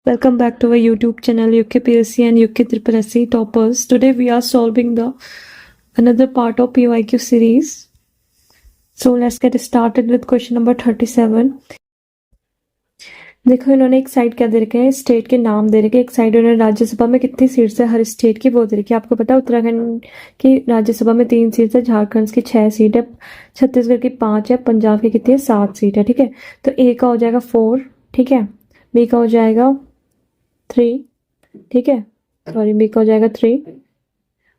Welcome back to our YouTube channel UKPSC and UK Triple SC Toppers. Today we are solving the another part of PYQ series. So let's get started with question number 37. देखो इन्होंने एक side क्या दे रखे हैं, state के नाम दे रखे हैं। एक साइड उन्होंने राज्यसभा में कितनी सीट्स है हर स्टेट की वो दे रखी है। आपको पता है उत्तराखंड की राज्यसभा में 3 सीट है, झारखंड की 6 सीट है, छत्तीसगढ़ की 5 है, पंजाब की कितनी है 7 सीट है। ठीक है, तो ए का हो जाएगा 4, ठीक है, बी का हो जाएगा 3, ठीक है, सॉरी बी का हो जाएगा 3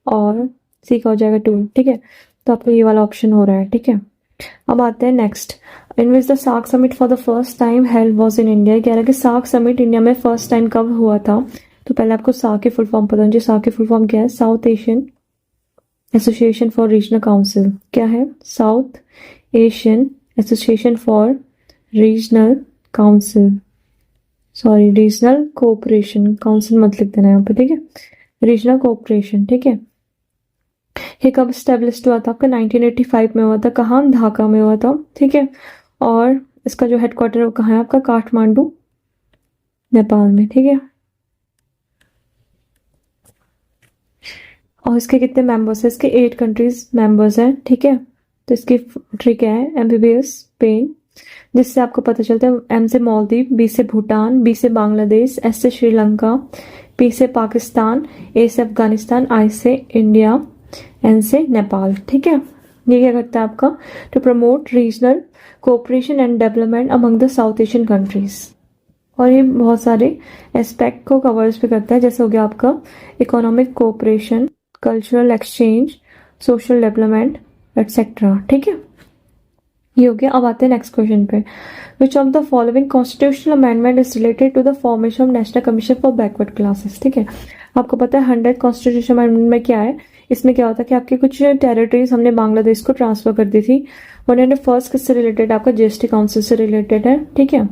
और सी का हो जाएगा 2। ठीक है, तो आपको ये वाला ऑप्शन हो रहा है। ठीक है, अब आते हैं next. In which the SAARC summit for the first time held was in India. कह रहा है कि सार्क समिट इंडिया में फर्स्ट टाइम कब हुआ था। तो पहले आपको सार्क की फुल फॉर्म पता होनी चाहिए। सार्क की फुल फॉर्म क्या है? South Asian association for regional council. क्या है? South Asian association for regional council, sorry regional cooperation, council मत लिख देना यहाँ पे। ठीक है, रीजनल कोऑपरेशन। ठीक है, ये कब स्टेब्लिश हुआ था? आपका 1985 में हुआ था। कहाँ? ढाका में हुआ था। ठीक है, और इसका जो हेडक्वार्टर है कहाँ है आपका? काठमांडू, नेपाल में। ठीक है, और इसके कितने मेंबर्स हैं? इसके 8 कंट्रीज मेंबर्स हैं। ठीक है, तो इसकी ट्रिक क्या है? एमबीबीएस स्पेन, जिससे आपको पता चलता है एम से मालदीव, बी से भूटान, बी से बांग्लादेश, एस से श्रीलंका, पी से पाकिस्तान, ए से अफगानिस्तान, आई से इंडिया, एन से नेपाल। ठीक है, ये क्या करता है आपका? To promote regional cooperation and development among the South Asian countries. और ये बहुत सारे एस्पेक्ट को कवर्स भी करता है, जैसे हो गया आपका economic cooperation, cultural exchange, social development etcetera. ठीक है, ये हो गया। अब आते हैं नेक्स्ट क्वेश्चन पे। Which of the following constitutional amendment is related to the formation of national commission for backward classes. ठीक है, आपको पता है 100 कॉन्स्टिट्यूशन अमेंडमेंट में क्या है? इसमें क्या होता है कि आपके कुछ टेरिटरीज हमने बांग्लादेश को ट्रांसफर कर दी थी। 101 किससे रिलेटेड? आपका जीएसटी काउंसिल से रिलेटेड है। ठीक है,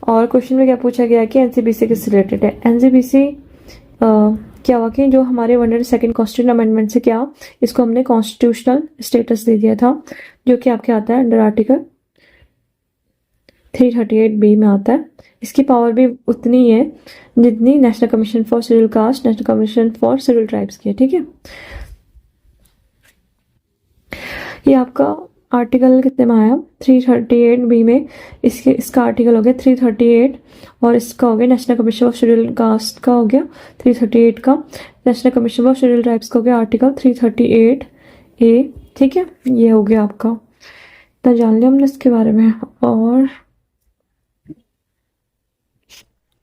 और क्वेश्चन में क्या पूछा गया कि एनसीबीसी किससे रिलेटेड है? एनसीबीसी क्या हुआ कि जो हमारे 102 कॉन्स्टिट्यूशन अमेंडमेंट से क्या इसको हमने कॉन्स्टिट्यूशनल स्टेटस दे दिया था, जो कि आपके आता है अंडर आर्टिकल 338B में आता है। इसकी पावर भी उतनी ही है जितनी national commission for schedule caste, national commission for schedule tribes की है। ठीक है, ये आपका आर्टिकल कितने में आया? 338B में। इसका आर्टिकल हो गया 338 और इसका हो गया national commission of schedule caste का हो गया 338 का, national commission of schedule tribes का हो गया आर्टिकल 338A। ठीक है, ये हो गया आपका। इतना जान लिया हमने इसके बारे में।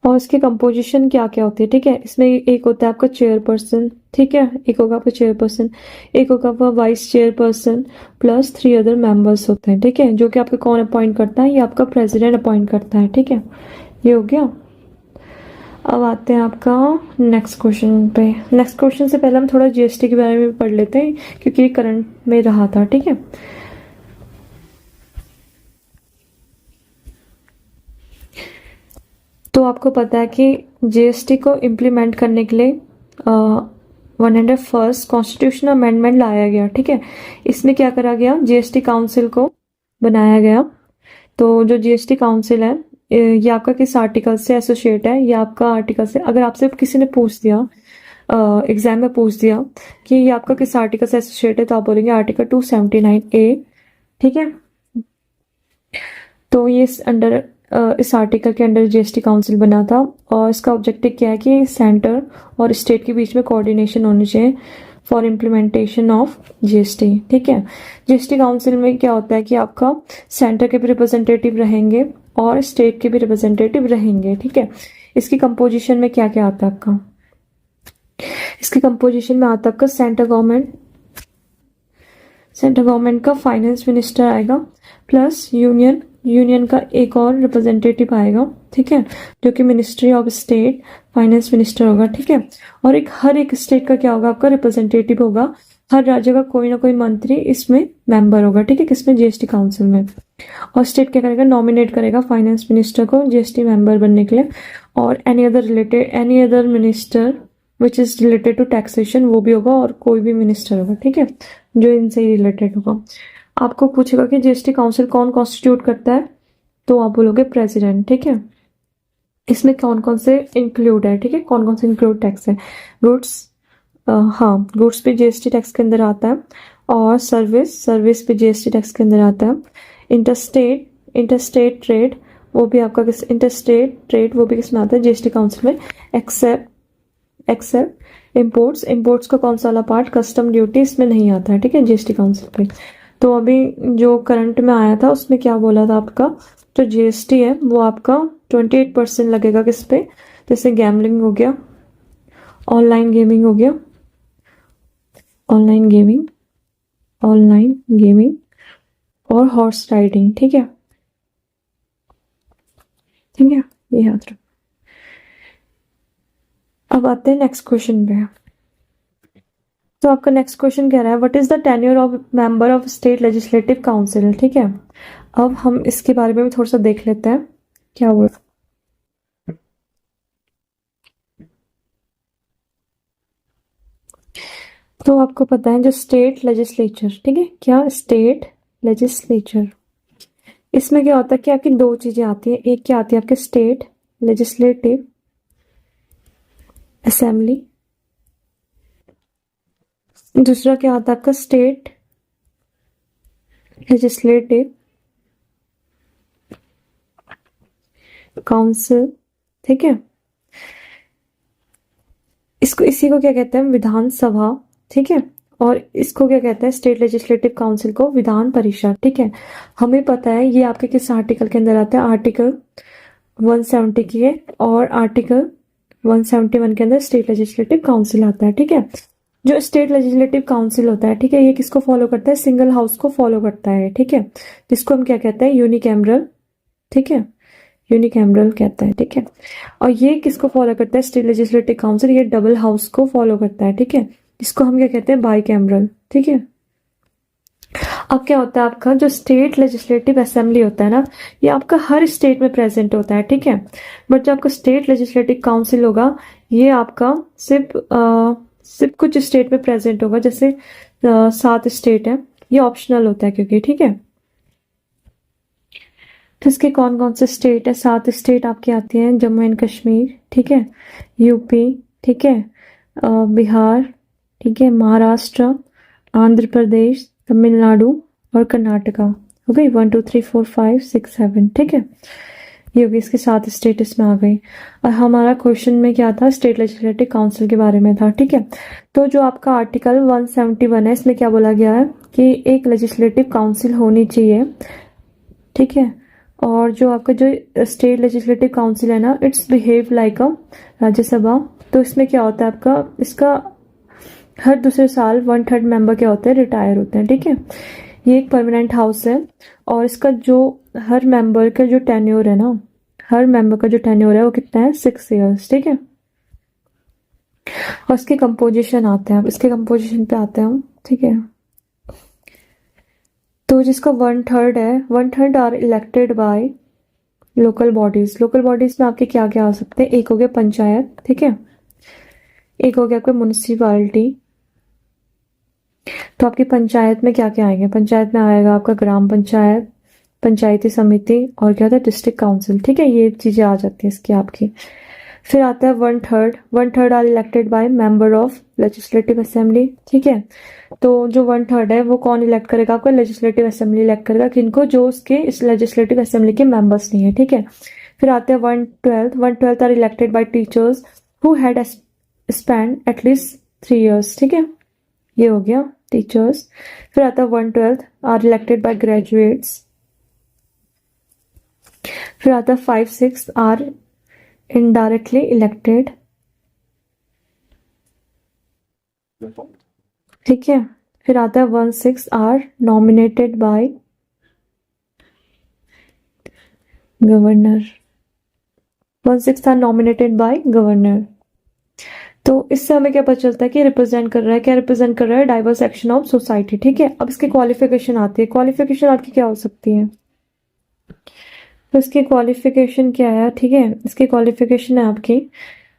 और इसकी कंपोजिशन क्या क्या होती है? ठीक है, इसमें एक होता है आपका चेयरपर्सन, ठीक है, एक होगा आपका चेयरपर्सन, एक होगा आपका vice chairperson plus 3 other members होते हैं। ठीक है, जो कि आपको कौन अपॉइंट करता है? ये आपका प्रेसिडेंट अपॉइंट करता है। ठीक है, ये हो गया। अब आते हैं आपका नेक्स्ट क्वेश्चन पे। नेक्स्ट क्वेश्चन से पहले हम थोड़ा जीएसटी के बारे में पढ़ लेते हैं, क्योंकि ये करंट में रहा था। ठीक है, तो आपको पता है कि जीएसटी को इम्प्लीमेंट करने के लिए 101 कॉन्स्टिट्यूशनल अमेंडमेंट लाया गया। ठीक है, इसमें क्या करा गया? जीएसटी काउंसिल को बनाया गया। तो जो जीएसटी काउंसिल है ये आपका किस आर्टिकल से एसोसिएट है? ये आपका आर्टिकल से, अगर आपसे किसी ने पूछ दिया एग्जाम में पूछ दिया कि ये आपका किस आर्टिकल से एसोसिएट है, तो आप बोलेंगे आर्टिकल 279A। ठीक है, तो ये अंडर इस आर्टिकल के अंडर जीएसटी काउंसिल बना था, और इसका ऑब्जेक्टिव क्या है कि सेंटर और स्टेट के बीच में कोऑर्डिनेशन होनी चाहिए फॉर इम्प्लीमेंटेशन ऑफ जीएसटी। ठीक है, जीएसटी काउंसिल में क्या होता है कि आपका सेंटर के भी रिप्रेजेंटेटिव रहेंगे और स्टेट के भी रिप्रेजेंटेटिव रहेंगे। ठीक है, इसकी कंपोजिशन में क्या क्या आता है आपका? इसकी कंपोजिशन में आता है आपका सेंट्रल गवर्नमेंट का फाइनेंस मिनिस्टर आएगा, प्लस यूनियन का एक और रिप्रेजेंटेटिव आएगा। ठीक है, जो कि ministry of state finance minister होगा। ठीक है, और हर एक स्टेट का क्या होगा? आपका रिप्रेजेंटेटिव होगा। हर राज्य का कोई ना कोई मंत्री इसमें मेंबर होगा। ठीक है, किसमें? जीएसटी काउंसिल में। और स्टेट क्या करेगा? नॉमिनेट करेगा फाइनेंस मिनिस्टर को जीएसटी मेंबर बनने के लिए, और any other minister which is related to taxation वो भी होगा, और कोई भी मिनिस्टर होगा। ठीक है, जो इनसे ही रिलेटेड होगा। आपको पूछेगा कि जीएसटी काउंसिल कौन कॉन्स्टिट्यूट करता है, तो आप बोलोगे प्रेसिडेंट। ठीक है, इसमें कौन कौन से इंक्लूड है, ठीक है, कौन कौन से इंक्लूड टैक्स है। गुड्स, हाँ गुड्स पे जीएसटी टैक्स के अंदर आता है, और सर्विस पे जीएसटी टैक्स के अंदर आता है। इंटरस्टेट ट्रेड वो भी आपका किस, इंटरस्टेट ट्रेड वो भी किस में आता है, जीएसटी काउंसिल में। एक्सेप्ट इम्पोर्ट्स का कौन सा वाला पार्ट, कस्टम ड्यूटी, इसमें नहीं आता है, ठीक है, जीएसटी काउंसिल पे। तो अभी जो करंट में आया था उसमें क्या बोला था आपका, जो जीएसटी है वो आपका 28% लगेगा किस पे, जैसे गैमलिंग हो गया, ऑनलाइन गेमिंग हो गया, ऑनलाइन गेमिंग और हॉर्स राइडिंग, ठीक है, ये याद रखो। अब आते हैं नेक्स्ट क्वेश्चन पे। तो आपका नेक्स्ट क्वेश्चन कह रहा है what is the tenure of member of state legislative council, ठीक है। अब हम इसके बारे में भी थोड़ा सा देख लेते हैं क्या बोल। तो आपको पता है जो स्टेट लेजिस्लेचर, ठीक है, क्या स्टेट लेजिस्लेचर, इसमें क्या होता है कि आपकी दो चीजें आती है, एक क्या आती है आपके स्टेट लेजिस्लेटिव असेंबली, दूसरा क्या आता है आपका स्टेट लेजिस्लेटिव काउंसिल, ठीक है। इसी को क्या कहते हैं, विधानसभा, ठीक है, और इसको क्या कहते हैं, स्टेट लेजिस्लेटिव काउंसिल को विधान परिषद, ठीक है। हमें पता है ये आपके किस आर्टिकल के अंदर आता है, आर्टिकल 170 के और आर्टिकल 171 के अंदर स्टेट लेजिस्लेटिव काउंसिल आता है, ठीक है। जो स्टेट लेजिस्लेटिव काउंसिल होता है, ठीक है, ये किसको फॉलो करता है, सिंगल हाउस को फॉलो करता है, ठीक है, जिसको हम क्या कहते हैं, यूनिकैमरल, ठीक है, यूनिकैमरल कहता है, ठीक है। और ये किसको फॉलो करता है, स्टेट लेजिस्लेटिव काउंसिल, ये डबल हाउस को फॉलो करता है, ठीक है, इसको हम क्या कहते हैं, बाई कैमरल, ठीक है। अब क्या होता है आपका जो स्टेट लेजिस्लेटिव असेंबली होता है ना, ये आपका हर स्टेट में प्रेजेंट होता है, ठीक है। बट जो आपका स्टेट लेजिस्लेटिव काउंसिल होगा ये आपका सिर्फ कुछ स्टेट में प्रेजेंट होगा, जैसे 7 स्टेट है, ये ऑप्शनल होता है क्योंकि, ठीक है। तो इसके कौन कौन से स्टेट है, 7 स्टेट आपके आती हैं, जम्मू एंड कश्मीर, ठीक है, यूपी, ठीक है, बिहार, ठीक है, महाराष्ट्र, आंध्र प्रदेश, तमिलनाडु और कर्नाटका, हो गई 1 2 3 4 5 6 7, ठीक है, ये होगी इसके 7 स्टेट इसमें आ गई। और हमारा क्वेश्चन में क्या था, स्टेट लेजिस्लेटिव काउंसिल के बारे में था, ठीक है। तो जो आपका आर्टिकल 171 है इसमें क्या बोला गया है कि एक लेजिस्लेटिव काउंसिल होनी चाहिए, ठीक है। और जो आपका जो स्टेट लेजिस्लेटिव काउंसिल है ना, इट्स बिहेव लाइक अ राज्यसभा। तो इसमें क्या होता है आपका, इसका हर दूसरे साल 1/3 मेंबर क्या होते हैं, रिटायर होते हैं, ठीक है। ये एक परमानेंट हाउस है और इसका जो हर मेंबर का जो टेन्योर है ना, हर मेंबर का जो टेन्योर है वो कितना है, 6 ईयर्स, ठीक है। और इसके कंपोजिशन आते हैं, अब इसके कंपोजिशन पे आते हैं, ठीक है। तो जिसका 1/3 है, 1/3 are elected by local bodies. Local bodies में आपके क्या क्या आ सकते हैं, एक हो गया पंचायत, ठीक है, एक हो गया आपका म्युनिसिपैलिटी। तो आपकी पंचायत में क्या क्या आएंगे, पंचायत में आएगा आपका ग्राम पंचायत, पंचायती समिति और क्या होता है, डिस्ट्रिक्ट काउंसिल, ठीक है, ये चीजें आ जाती है इसकी आपकी। फिर आता है 1/3 are elected by member of legislative assembly, ठीक है। तो जो 1/3 है वो कौन इलेक्ट करेगा, आपका लेजिस्लेटिव असेंबली इलेक्ट करेगा, किनको, जो उसके इस लेजिस्लेटिव असेंबली के मेंबर्स नहीं है, ठीक है। फिर आते हैं 1/12 are elected by teachers who had spend at least 3 years, ठीक है, ये हो गया टीचर्स। फिर आता है 1/12 आर इलेक्टेड बाय ग्रेजुएट्स। फिर आता है 5/6 आर इनडायरेक्टली इलेक्टेड, ठीक है। फिर आता है 1/6 are nominated by governor, 1/6 are nominated by governor. तो इससे हमें क्या पता चलता है कि रिप्रेजेंट कर रहा है, क्या रिप्रेजेंट कर रहा है, डाइवर्स सेक्शन ऑफ सोसाइटी, ठीक है। अब इसकी क्वालिफिकेशन आती है, क्वालिफिकेशन आपकी क्या हो सकती है, तो इसकी क्वालिफिकेशन क्या है, ठीक है, इसकी क्वालिफिकेशन है आपकी,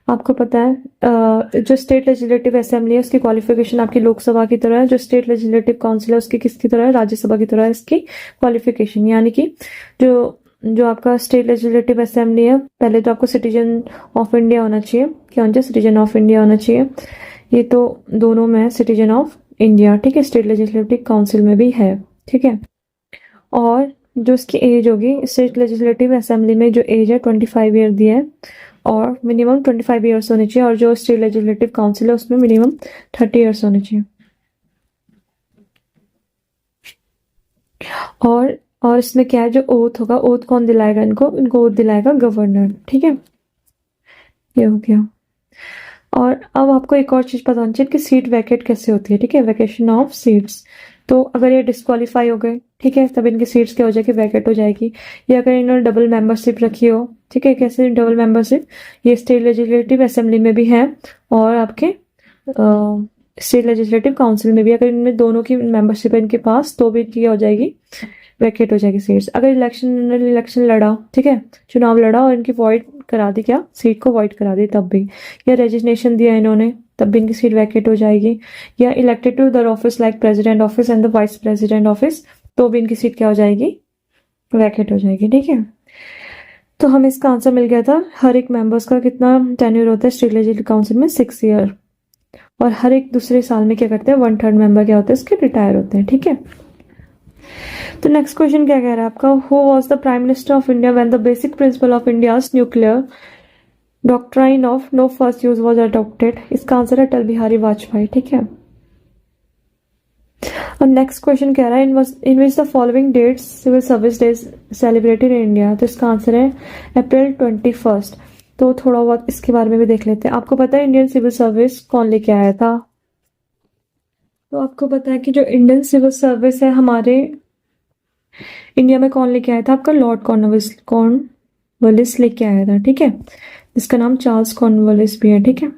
आपको पता है जो स्टेट लेजिस्लेटिव असेंबली है उसकी क्वालिफिकेशन आपकी लोकसभा की तरह है, जो स्टेट लेजिस्लेटिव काउंसिल है उसकी किसकी तरह है, राज्यसभा की तरह है इसकी क्वालिफिकेशन। यानी कि जो जो आपका स्टेट लेजिस्लेटिव असेंबली है, पहले तो आपको सिटीजन ऑफ इंडिया होना चाहिए। क्या होना चाहिए? सिटीजन ऑफ इंडिया होना चाहिए। ये तो दोनों में सिटीजन ऑफ इंडिया, ठीक है। स्टेट लेजिस्लेटिव काउंसिल में भी है, ठीक है। और जो इसकी एज होगी, स्टेट लेजिस्लेटिव असेंबली में जो एज है 25 ईयर दी है, और मिनिमम 25 ईयर्स होनी चाहिए। और जो स्टेट लेजिस्लेटिव काउंसिल है उसमें मिनिमम 30 ईयर्स होने चाहिए। और इसमें क्या है, जो ओथ होगा, ओथ कौन दिलाएगा इनको? इनको ओथ दिलाएगा गवर्नर, ठीक है। ये हो गया। और अब आपको एक और चीज पता होनी चाहिए कि सीट वैकेट कैसे होती है, ठीक है। Vacation of seats. तो अगर ये डिस्क्वालीफाई हो गए, ठीक है, तब इनकी सीट्स क्या हो जाएगी? वैकेट हो जाएगी। या अगर इन्होंने डबल मेंबरशिप रखी हो, ठीक है। कैसे डबल मेंबरशिप? ये स्टेट लेजिस्लेटिव असेंबली में भी है और आपके स्टेट लेजिस्लेटिव काउंसिल में भी। अगर इनमें दोनों की मेंबरशिप है इनके पास, तो भी क्या हो जाएगी? वैकेट हो जाएगी सीट्स। अगर इलेक्शन लड़ा, ठीक है, चुनाव लड़ा और इनकी वॉइड करा दी, क्या सीट को वॉइड करा दी तब भी, या रेजिग्नेशन दिया इन्होंने तब भी इनकी सीट वैकेट हो जाएगी। या elected to the office like president office and the vice president office, तो भी इनकी सीट क्या हो जाएगी? वैकेट हो जाएगी, ठीक है। तो हमें इसका आंसर मिल गया था। हर एक मेंबर्स का कितना टेन्योर होता है स्टेट लेजिस्लेटिव काउंसिल में? 6 ईयर। और हर एक दूसरे साल में क्या करते हैं? 1/3 मेंबर क्या होते हैं इसके? रिटायर होते हैं, ठीक है। तो नेक्स्ट क्वेश्चन क्या कह रहा है आपका? Who was the prime minister of India when the basic principle of India's nuclear doctrine of no first use was adopted? इसका आंसर है अटल बिहारी वाजपेयी, ठीक है। और नेक्स्ट क्वेश्चन कह रहा है in which the following dates civil service days celebrated in India? तो इसका आंसर है अप्रैल 21। तो थोड़ा बहुत इसके बारे में भी देख लेते हैं। आपको पता है इंडियन सिविल सर्विस कौन लेके आया था? तो आपको पता है कि जो इंडियन सिविल सर्विस है हमारे इंडिया में कौन लेके आया था? आपका लॉर्ड कॉर्नवालिस लेके आया था, ठीक है। जिसका नाम चार्ल्स कॉर्नवालिस भी है, ठीक है।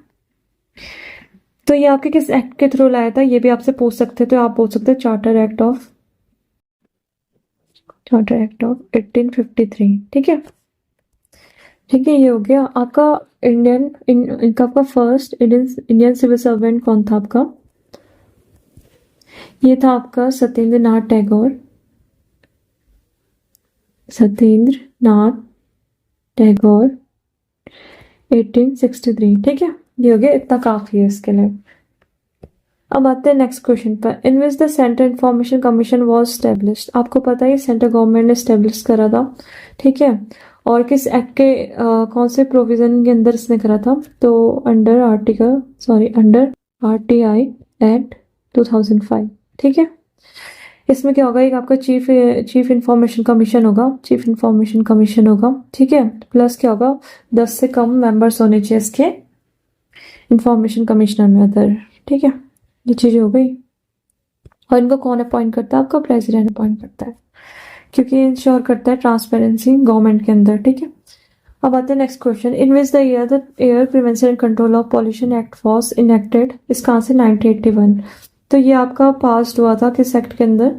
तो ये आपके किस एक्ट के थ्रू लाया था? ये भी आपसे पूछ सकते थे। तो आप पूछ सकते चार्टर एक्ट ऑफ 1853, ठीक है। ठीक है, ये हो गया आपका इनका आपका फर्स्ट इंडियन सिविल सर्वेंट कौन था आपका? ये था आपका सत्येंद्र नाथ टैगोर। 1863, ठीक है। ये हो गया, इतना काफी है इसके लिए। अब आते हैं नेक्स्ट क्वेश्चन पर। In which the central information commission was established? आपको पता है सेंट्रल गवर्नमेंट ने एस्टेब्लिश करा था, ठीक है। और किस एक्ट के कौन से प्रोविजन के अंदर इसने करा था? तो अंडर RTI एक्ट 2005, ठीक है। इसमें क्या होगा? एक आपका चीफ इंफॉर्मेशन कमीशन होगा, ठीक है। प्लस क्या होगा? 10 से कम मेंबर्स होने चाहिए इसके इंफॉर्मेशन कमिश्नर में अदर, ठीक है। ये चीजें हो गई। और इनको कौन अपॉइंट करता है? आपका प्रेसिडेंट अपॉइंट करता है, क्योंकि इंश्योर करता है ट्रांसपेरेंसी गवर्नमेंट के अंदर, ठीक है। अब आते हैं next question. In which the air prevention and control of pollution act was enacted? इसका आंसर 1981। तो ये आपका पास हुआ था किस एक्ट के अंदर?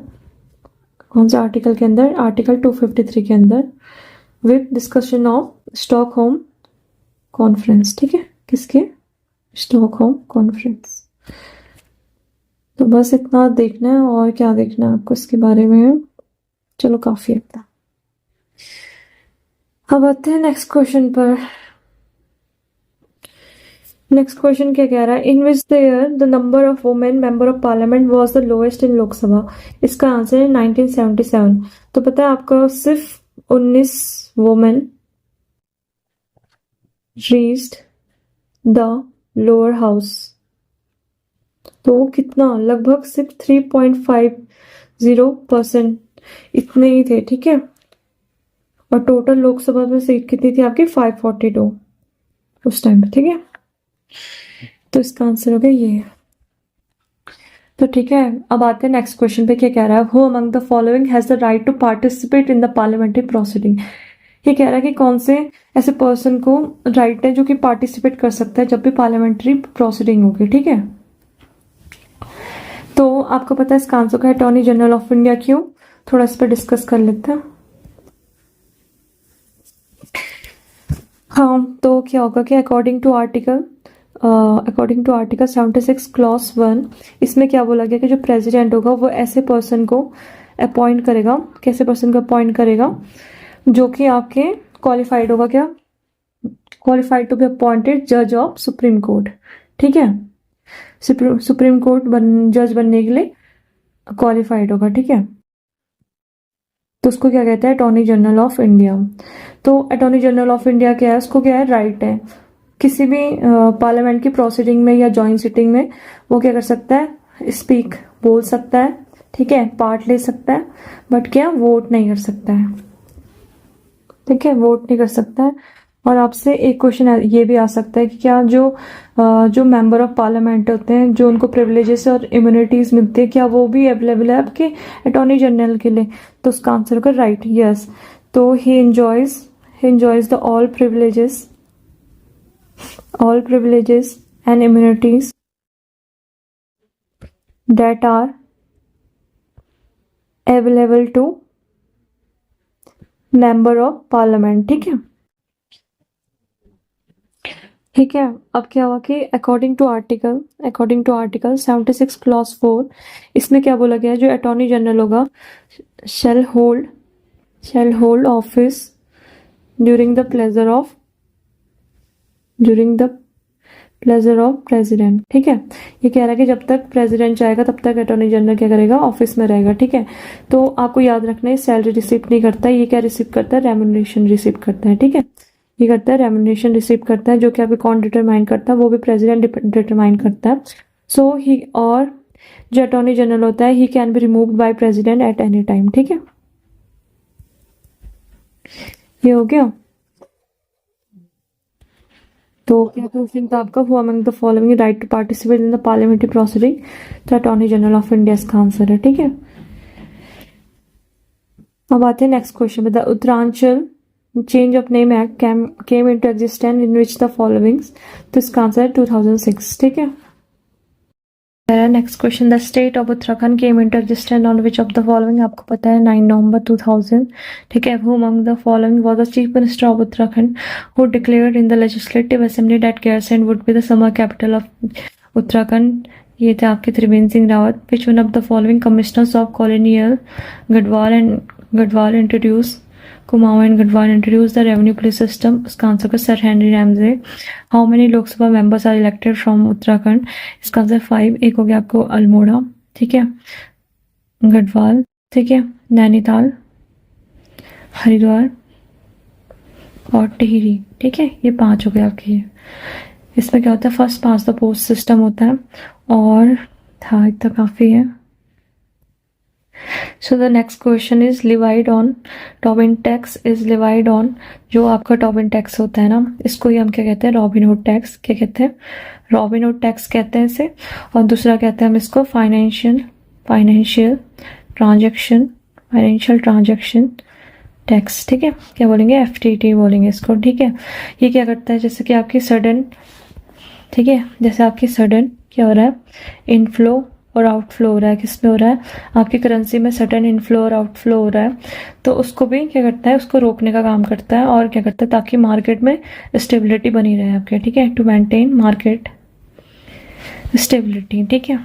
कौन से आर्टिकल के अंदर? आर्टिकल 253 के अंदर, with discussion of Stockholm conference, ठीक है। किसके? Stockholm conference. तो बस इतना देखना है, और क्या देखना है आपको इसके बारे में? चलो काफी है इतना। अब आते हैं नेक्स्ट क्वेश्चन पर। नेक्स्ट क्वेश्चन क्या कह रहा है? In which the year the number of women member of parliament was the lowest in Lok Sabha? इसका आंसर है 1977। तो पता है आपका सिर्फ 19 women reached the lower house. तो कितना? लगभग सिर्फ 3.50% इतने ही थे, ठीक है। और टोटल लोकसभा में सीट कितनी थी आपकी? 542 उस टाइम पे, ठीक है। तो इसका आंसर हो गया ये। तो ठीक है, अब आते हैं नेक्स्ट क्वेश्चन पे। क्या कह रहा है? Who among the following has the right to participate in the parliamentary proceeding? ये कह रहा है कि कौन से ऐसे पर्सन को राइट है जो कि पार्टिसिपेट कर सकता है जब भी पार्लियामेंट्री प्रोसीडिंग होगी, ठीक है। तो आपको पता है इसका आंसर का अटॉर्नी जनरल ऑफ इंडिया। क्यों? थोड़ा इस पर डिस्कस कर लेते हैं। हाँ, तो क्या होगा कि अकॉर्डिंग टू आर्टिकल 76 क्लॉज 1, इसमें क्या बोला गया कि जो प्रेसिडेंट होगा वो ऐसे पर्सन को अपॉइंट करेगा। कैसे पर्सन को अपॉइंट करेगा? जो कि आपके क्वालिफाइड होगा, क्या क्वालिफाइड टू बी अपॉइंटेड जज ऑफ सुप्रीम कोर्ट, ठीक है, सुप्रीम कोर्ट जज बनने के लिए क्वालिफाइड होगा, ठीक है। तो उसको क्या कहते हैं, अटॉर्नी जनरल ऑफ इंडिया। तो अटॉर्नी जनरल ऑफ इंडिया क्या है, उसको क्या है, राइट है किसी भी पार्लियामेंट की प्रोसीडिंग में या जॉइंट सिटिंग में वो क्या कर सकता है, स्पीक बोल सकता है, ठीक है, पार्ट ले सकता है, बट क्या वोट नहीं कर सकता है, ठीक है, वोट नहीं कर सकता है। और आपसे एक क्वेश्चन ये भी आ सकता है कि क्या जो मेंबर ऑफ पार्लियामेंट होते हैं, जो उनको प्रिविलेजेस और इम्यूनिटीज मिलती है, क्या वो भी अवेलेबल है आपके अटॉर्नी जनरल के लिए? तो उसका आंसर होगा राइट, यस। तो he enjoys the all privileges and immunities that are available to member of parliament, ठीक है, ठीक है। अब क्या हुआ कि अकॉर्डिंग टू आर्टिकल 76 क्लॉज 4, इसमें क्या बोला गया है, जो अटॉर्नी जनरल होगा shall hold office during the pleasure of president, ठीक है। ये कह रहा है कि जब तक प्रेसिडेंट चाहेगा तब तक अटॉर्नी जनरल क्या करेगा, ऑफिस में रहेगा, ठीक है। तो आपको याद रखना है, सैलरी रिसीव नहीं करता है, ये क्या रिसीव करता है, रेम्युनरेशन रिसीव करता है, ठीक है। ये करता है रेम्युनरेशन रिसीव करता है, जो कि आपके कौन डिटरमाइन करता है, वो भी प्रेसिडेंट डिटरमाइन करता है। सो ही, और जो अटॉर्नी जनरल होता है, he can be removed by president at any time, ठीक है। ये हो गया। तो क्या क्वेश्चन था आपका, who among the following right to participate in the parliamentary proceeding, तो अटॉर्नी जनरल ऑफ इंडिया इसका आंसर है, ठीक है। अब आते हैं नेक्स्ट क्वेश्चन में, the Uttaranchal change of name act came into existence in which the followings, तो इसका आंसर है 2006, ठीक है। Next question, the state of Uttarakhand came into existence on which of the following, आपको पता है 9 नवंबर 2000, ठीक है। Who among the following was the chief minister of Uttarakhand who declared in the legislative assembly that Gairsain would be the summer capital of Uttarakhand, ये थे आपके Trivendra Singh Rawat. Which one of the following commissioners of colonial Garhwal introduce Kumaon and Garhwal introduce the revenue police system, उसका answer का sir Henry Ramsay. How many Lok Sabha members are elected from Uttarakhand, इसका answer 5। एक हो गया आपको अल्मोड़ा, ठीक है, गढ़वाल, ठीक है, नैनीताल, हरिद्वार और टिहरी, ठीक है, ये 5 हो गए आपके। इसमें क्या होता है, first pass the post system होता है, और था इतना काफ़ी है। So the next question is levied on Tobin tax is levied on, जो आपका टोबिन टैक्स होता है ना, इसको ही हम क्या कहते हैं, रॉबिनहुड टैक्स, क्या कहते हैं, रॉबिनहुड टैक्स कहते हैं इसे। और दूसरा कहते हैं हम इसको फाइनेंशियल ट्रांजैक्शन टैक्स, ठीक है, क्या बोलेंगे, FTT बोलेंगे इसको, ठीक है। ये क्या करता है, जैसे कि आपकी सडन, ठीक है, जैसे आपकी सडन क्या हो रहा है, इनफ्लो और आउटफ्लो हो रहा है, किस में हो रहा है, आपकी करेंसी में सडन इनफ्लो और आउटफ्लो हो रहा है, तो उसको भी क्या करता है, उसको रोकने का काम करता है, और क्या करता है, ताकि मार्केट में स्टेबिलिटी बनी रहे आपके, ठीक है, टू मेंटेन मार्केट स्टेबिलिटी, ठीक है।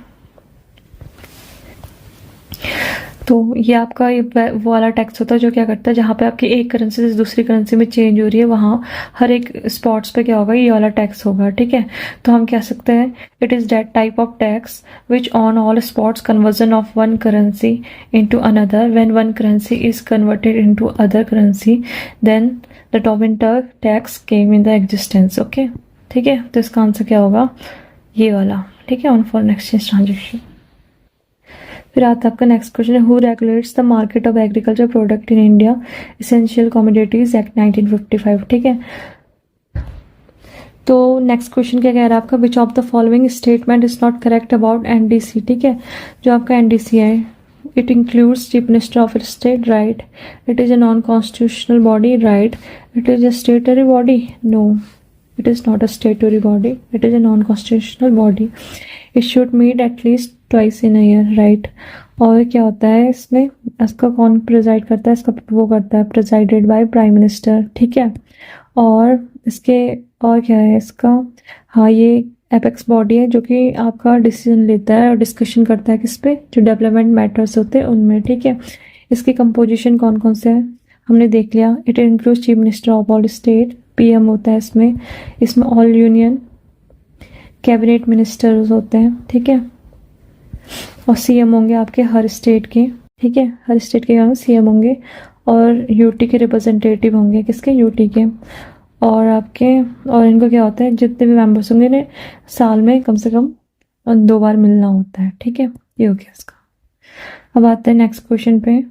तो ये आपका वो वाला टैक्स होता है जो क्या करता है, जहाँ पे आपकी एक करेंसी से दूसरी करेंसी में चेंज हो रही है, वहाँ हर एक स्पॉट्स पे क्या होगा, ये वाला टैक्स होगा, ठीक है। तो हम कह सकते हैं, it is that type of tax which on all spots conversion of one currency into another, when one currency is converted into other currency, then the Tobin tax came in the existence, okay, ठीक है। तो इसका answer क्या होगा, ये वाला, ठीक है, ऑन फॉरेन एक्सचेंज ट्रांजेक्शन। फिर आता है आपका नेक्स्ट क्वेश्चन है, who regulates the market of agriculture product in India, essential commodities act 1955, ठीक है। तो नेक्स्ट क्वेश्चन क्या कह रहा है आपका, which of the following statement is not correct about NDC, ठीक है। जो आपका NDC है, it includes chief minister of state, right. It is a non constitutional body, right. It is a statutory body, no, it is not a statutory body, it is a non-constitutional body. It should meet at least twice in a year, right? और क्या होता है इसमें, इसका कौन preside करता है, इसका वो करता है प्रिजाइडेड बाय प्राइम मिनिस्टर, ठीक है। और इसके और क्या है इसका, हाँ, ये एपेक्स बॉडी है जो कि आपका डिसीजन लेता है और डिस्कशन करता है किस पे, जो डेवलपमेंट मैटर्स होते हैं उनमें, ठीक है। इसकी कंपोजिशन कौन कौन से है, हमने देख लिया। It include chief minister of all state, PM होता है इसमें। इसमें ऑल यूनियन कैबिनेट मिनिस्टर्स होते हैं, ठीक है। और सीएम होंगे आपके हर स्टेट के, ठीक है, हर स्टेट के यहाँ सीएम होंगे। और यूटी के रिप्रेजेंटेटिव होंगे, किसके, यूटी के। और आपके, और इनको क्या होता है, जितने भी मेंबर्स होंगे इन्हें साल में कम से कम 2 बार मिलना होता है, ठीक है। ये हो गया इसका। अब आते हैं नेक्स्ट क्वेश्चन पे।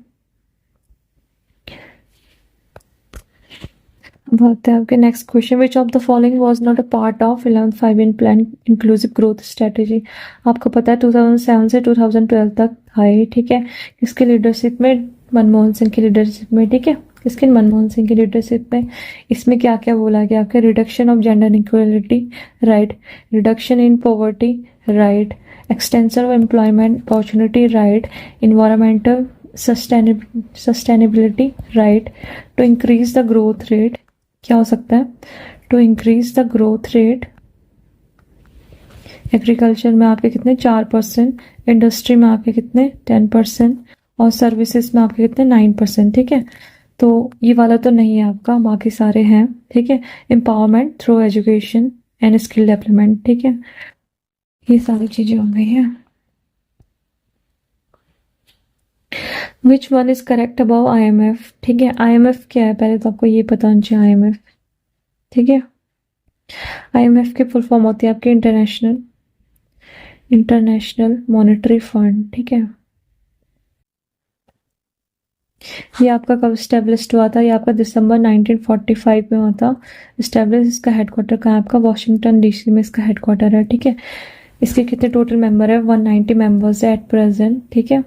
अब आते हैं आपके next question. Which of the following was not a part of 11th 5 plan inclusive growth strategy. आपको पता है 2007 से 2012 तक है, ठीक है। किसके लीडरशिप में, मनमोहन सिंह की लीडरशिप में, ठीक है। किसके, मनमोहन सिंह की लीडरशिप में। इसमें क्या क्या बोला गया आपके, reduction of gender inequality, right. Reduction in poverty, right. Extension of employment opportunity, right. Environmental sustainability, right. To increase the growth rate, क्या हो सकता है, to increase the growth rate. Agriculture में आपके कितने, 4%। इंडस्ट्री में आपके कितने, 10%। और सर्विसेज में आपके कितने, 9%, ठीक है। तो ये वाला तो नहीं है आपका, बाकी सारे हैं, ठीक है। Empowerment through education and skill development, ठीक है। ये सारी चीजें हो गई हैं। Which one is correct about IMF, ठीक है। IMF क्या है, पहले तो आपको ये पता होना चाहिए IMF, ठीक है। IMF की फुल फॉर्म होती है आपकी इंटरनेशनल मॉनेटरी फंड, ठीक है। ये आपका कब स्टेब्लिश हुआ था, ये आपका दिसंबर 1945 में हुआ था स्टेब्लिश। इसका हेडक्वार्टर कहाँ है आपका, वॉशिंगटन DC में इसका हेडक्वार्टर है, ठीक है। इसके कितने टोटल मेंबर है, 190 मेंबर्स है एट प्रेजेंट, ठीक है।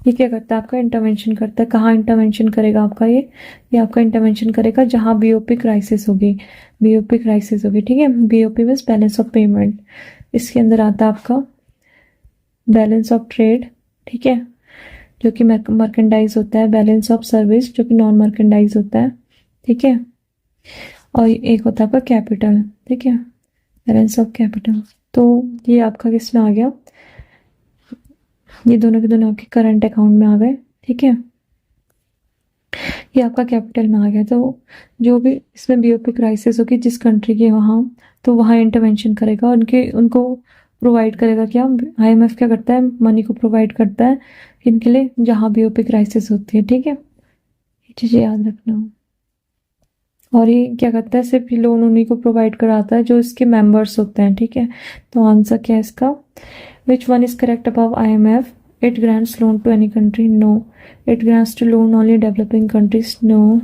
ये क्या करता है आपका, इंटरवेंशन करता है। कहाँ इंटरवेंशन करेगा आपका, ये आपका इंटरवेंशन करेगा जहाँ BOP क्राइसिस होगी, BOP क्राइसिस होगी, ठीक है। BOP means balance of payment. इसके अंदर आता है आपका बैलेंस ऑफ ट्रेड, ठीक है, जो कि मर्केंडाइज होता है। बैलेंस ऑफ सर्विस जो कि नॉन मर्केंडाइज होता है, ठीक है। और एक होता है आपका कैपिटल, ठीक है, बैलेंस ऑफ कैपिटल। तो ये आपका किस में आ गया, ये दोनों के दोनों आपके करंट अकाउंट में आ गए, ठीक है। ये आपका कैपिटल में आ गया। तो जो भी इसमें BOP क्राइसिस होगी जिस कंट्री की, वहाँ तो वहाँ इंटरवेंशन करेगा, उनको प्रोवाइड करेगा। क्या IMF क्या करता है, मनी को प्रोवाइड करता है इनके लिए जहाँ BOP क्राइसिस होती है, ठीक है। ये चीज़ें याद रखना। और ये क्या करता है, सिर्फ लोन उन्हीं को प्रोवाइड कराता है जो इसके मेंबर्स होते हैं, ठीक है। तो आंसर क्या है इसका, which one is correct above IMF। It grants loan to any country, no. It grants to loan only developing countries, no.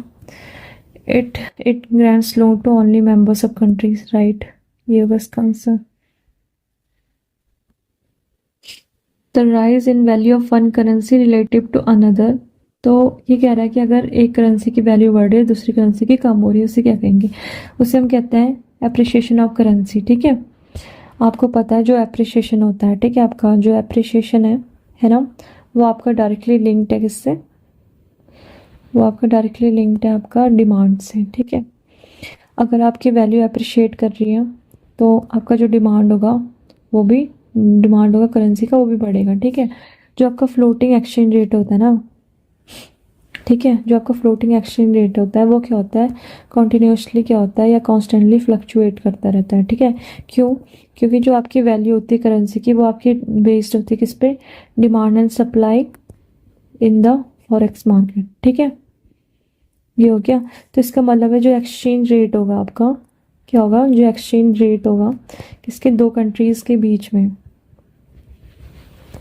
It grants loan to only members of countries, right. ये होगा इसका answer. The rise in value of one currency relative to another. तो ये कह रहा है कि अगर एक करेंसी की वैल्यू बढ़ रही है दूसरी करेंसी की कम हो रही है, उसे क्या कहेंगे, उसे हम कहते हैं एप्रिसिएशन ऑफ करेंसी, ठीक है। आपको पता है जो एप्रिसिएशन होता है, ठीक है, आपका जो एप्रिसिएशन है ना, वो आपका डायरेक्टली लिंक्ड है किससे, वो आपका डायरेक्टली लिंक्ड है आपका डिमांड से, ठीक है। अगर आपकी वैल्यू अप्रिशिएट कर रही है तो आपका जो डिमांड होगा करेंसी का, वो भी बढ़ेगा, ठीक है। जो आपका फ्लोटिंग एक्सचेंज रेट होता है ना, ठीक है, जो आपका फ्लोटिंग एक्सचेंज रेट होता है वो क्या होता है, कॉन्टिन्यूसली क्या होता है या कॉन्स्टेंटली फ्लक्चुएट करता रहता है, ठीक है। क्यों, क्योंकि जो आपकी वैल्यू होती है करेंसी की वो आपकी बेस्ड होती है किस पे, demand and supply in the forex market, ठीक है। ये हो गया। तो इसका मतलब है जो एक्सचेंज रेट होगा आपका, क्या होगा, जो एक्सचेंज रेट होगा किसके, दो कंट्रीज के बीच में,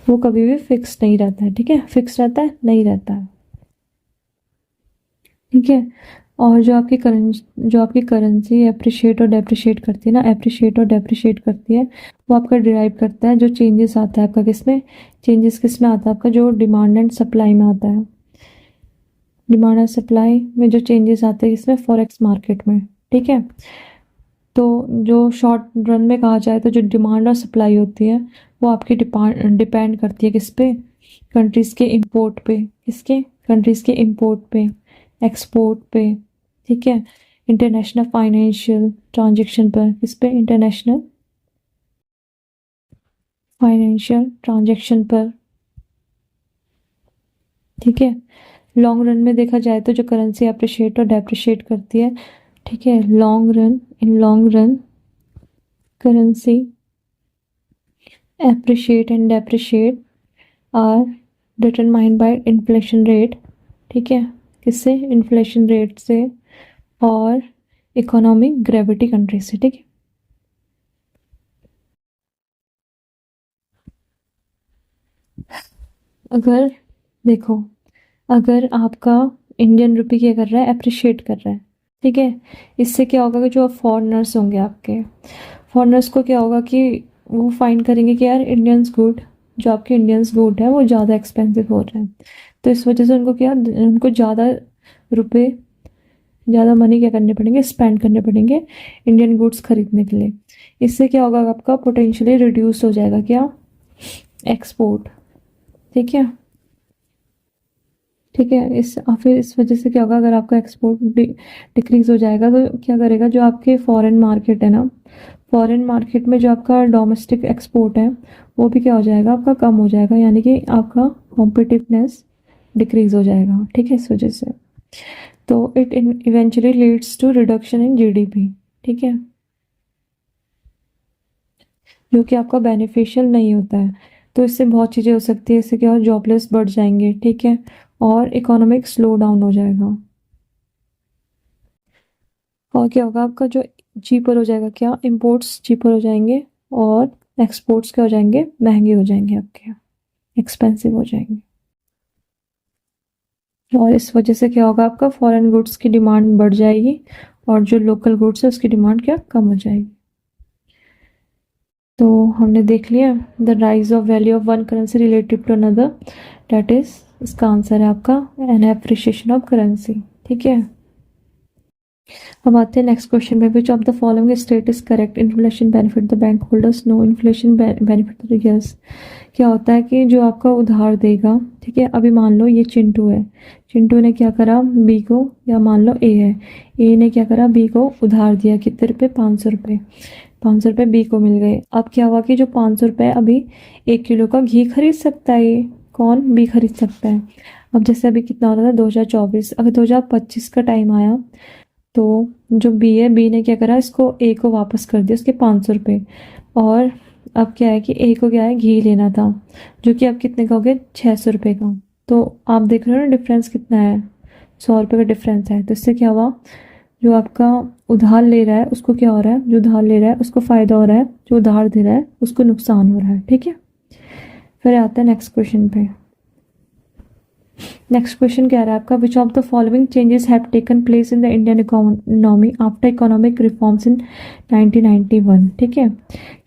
वो कभी भी फिक्स नहीं रहता है, ठीक है। फिक्स रहता है, नहीं रहता है, ठीक है। और जो आपकी करेंसी अप्रिशिएट और डेप्रिशिएट करती है ना, अप्रिशिएट और डेप्रिशिएट करती है, वो आपका डिराइव करता है, जो चेंजेस आता है आपका किसमें, चेंजेस किसमें आता है आपका, जो डिमांड एंड सप्लाई में आता है। डिमांड एंड सप्लाई में जो चेंजेस आते हैं इसमें फॉरेक्स मार्केट में, ठीक है। तो जो शॉर्ट रन में कहा जाए तो जो डिमांड और सप्लाई होती है वो आपकी डिपेंड करती है किस पे, कंट्रीज के इंपोर्ट पे, किसके, कंट्रीज के इंपोर्ट पे, एक्सपोर्ट पे, ठीक है। इंटरनेशनल फाइनेंशियल ट्रांजैक्शन पर, किस पे, इंटरनेशनल फाइनेंशियल ट्रांजैक्शन पर, ठीक है। लॉन्ग रन में देखा जाए तो जो करेंसी अप्रिशिएट और डेप्रिशिएट करती है, ठीक है, in long run currency appreciate and depreciate are determined by inflation rate, ठीक है, किससे, इन्फ्लेशन रेट से और इकोनॉमिक ग्रेविटी कंट्री से, ठीक है। अगर देखो, अगर आपका इंडियन रुपी क्या कर रहा है, अप्रिशिएट कर रहा है, ठीक है, इससे क्या होगा कि जो फॉरेनर्स होंगे आपके, फॉरेनर्स को क्या होगा कि वो फाइंड करेंगे कि यार इंडियंस गुड, जो आपके इंडियंस गुड है वो ज़्यादा एक्सपेंसिव हो रहे हैं, तो इस वजह से उनको क्या, उनको ज़्यादा रुपए, ज़्यादा मनी क्या करने पड़ेंगे, स्पेंड करने पड़ेंगे इंडियन गुड्स खरीदने के लिए। इससे क्या होगा, आपका पोटेंशियली रिड्यूस हो जाएगा क्या, एक्सपोर्ट, ठीक है, ठीक है। फिर इस वजह से क्या होगा, अगर आपका एक्सपोर्ट डिक्रीज हो जाएगा तो क्या करेगा, जो आपके फॉरेन मार्केट है ना, फॉरेन मार्केट में जो आपका डोमेस्टिक एक्सपोर्ट है वो भी क्या हो जाएगा, आपका कम हो जाएगा, यानी कि आपका कॉम्पिटिटिवनेस डिक्रीज हो जाएगा, ठीक है, इस वजह से। तो it eventually leads to reduction in GDP, ठीक है, जो कि आपका बेनिफिशियल नहीं होता है। तो इससे बहुत चीज़ें हो सकती है, इससे क्या हो, जॉबलेस बढ़ जाएंगे, ठीक है, और इकोनॉमिक स्लो डाउन हो जाएगा, और क्या होगा, आपका जो चीपर हो जाएगा, क्या, इंपोर्ट्स चीपर हो जाएंगे और एक्सपोर्ट्स क्या हो जाएंगे, महंगे हो जाएंगे, आपके एक्सपेंसिव हो जाएंगे, और इस वजह से क्या होगा, आपका फॉरेन गुड्स की डिमांड बढ़ जाएगी और जो लोकल गुड्स है उसकी डिमांड क्या, कम हो जाएगी। तो हमने देख लिया the rise of value of one currency relative to another, that is, इसका आंसर है आपका एन एप्रिशिएशन ऑफ करेंसी, ठीक है। अब आते हैं नेक्स्ट क्वेश्चन में, which of the following state is correct, inflation benefit the bank holders, no inflation benefit the, yes. क्या होता है कि जो आपका उधार देगा, ठीक है, अभी मान लो ये चिंटू है, चिंटू ने क्या करा, बी को, या मान लो ए है, ए ने क्या करा, बी को उधार दिया, कितने रुपए, 500 रुपये, 500 रुपये बी को मिल गए। अब क्या हुआ कि जो 500 रुपये अभी 1 किलो का घी खरीद सकता है, ये कौन, बी खरीद सकता है। अब जैसे अभी कितना होता था 2024, अगर 2025 का टाइम आया तो जो बी है, बी ने क्या करा, इसको ए को वापस कर दिया उसके 500 रुपये, और अब क्या है कि ए को क्या है, घी लेना था, जो कि अब कितने का हो गया, 600 रुपये का। तो आप देख रहे हो ना डिफरेंस कितना है, 100 रुपये का डिफरेंस है। तो इससे क्या हुआ, जो आपका उधार ले रहा है उसको क्या हो रहा है, जो उधार ले रहा है उसको फ़ायदा हो रहा है, जो उधार दे रहा है उसको नुकसान हो रहा है, ठीक है। फिर आता है नेक्स्ट क्वेश्चन पे। नेक्स्ट क्वेश्चन कह रहा है आपका, which of the following changes have taken place in the Indian economy after economic reforms in 1991, ठीक है।